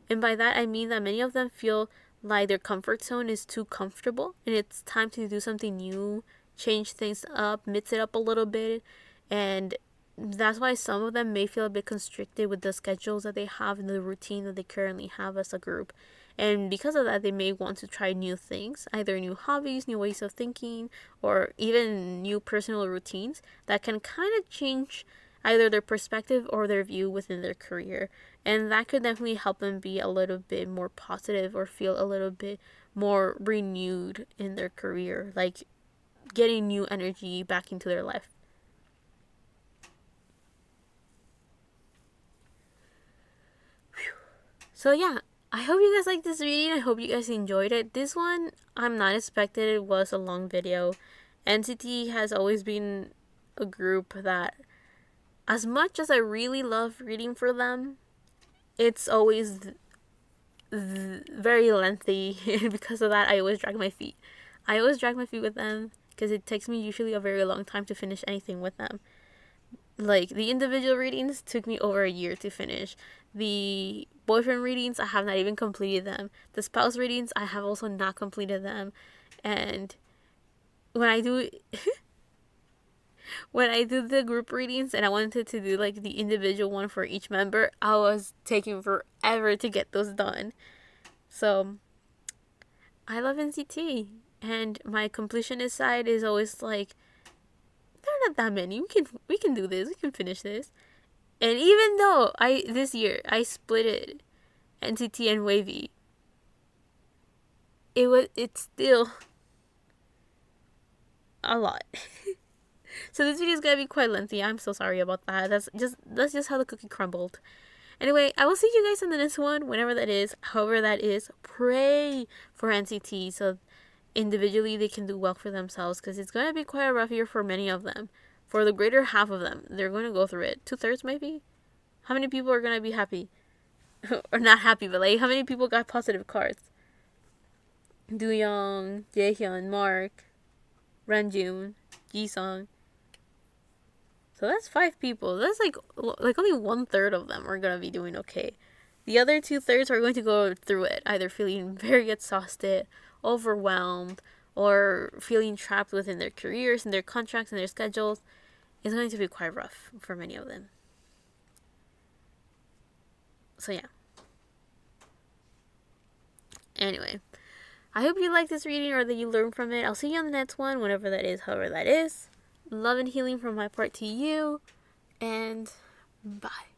And by that I mean that many of them feel like their comfort zone is too comfortable and it's time to do something new, change things up, mix it up a little bit. And that's why some of them may feel a bit constricted with the schedules that they have and the routine that they currently have as a group. And because of that, they may want to try new things, either new hobbies, new ways of thinking, or even new personal routines that can kind of change either their perspective or their view within their career. And that could definitely help them be a little bit more positive, or feel a little bit more renewed in their career, like getting new energy back into their life. So yeah, I hope you guys liked this reading. I hope you guys enjoyed it. This one, I'm not expected it was a long video. NCT has always been a group that, as much as I really love reading for them, it's always very lengthy. Because of that, I always drag my feet. I always drag my feet with them because it takes me usually a very long time to finish anything with them. Like, the individual readings took me over a year to finish. The boyfriend readings, I have not even completed them. The spouse readings, I have also not completed them. And when I do the group readings and I wanted to do like the individual one for each member, I was taking forever to get those done. So I love NCT, and my completionist side is always like, there are not that many. We can do this. We can finish this. And even though this year I split it NCT and Wavy, it's still a lot. So this video is gonna be quite lengthy. I'm so sorry about that. That's just how the cookie crumbled. Anyway, I will see you guys in the next one, whenever that is, however that is. Pray for NCT so individually they can do well for themselves, because it's gonna be quite a rough year for many of them. For the greater half of them, they're going to go through it. 2/3 maybe? How many people are going to be happy? Or not happy, but like, how many people got positive cards? Dooyoung, Jaehyun, Mark, Ranjun, Jisung. So that's 5 people. That's like only 1/3 of them are going to be doing okay. The other 2/3 are going to go through it, either feeling very exhausted, overwhelmed, or feeling trapped within their careers and their contracts and their schedules. It's going to be quite rough for many of them. So yeah. Anyway, I hope you like this reading, or that you learn from it. I'll see you on the next one, whenever that is, however that is. Love and healing from my part to you, and bye.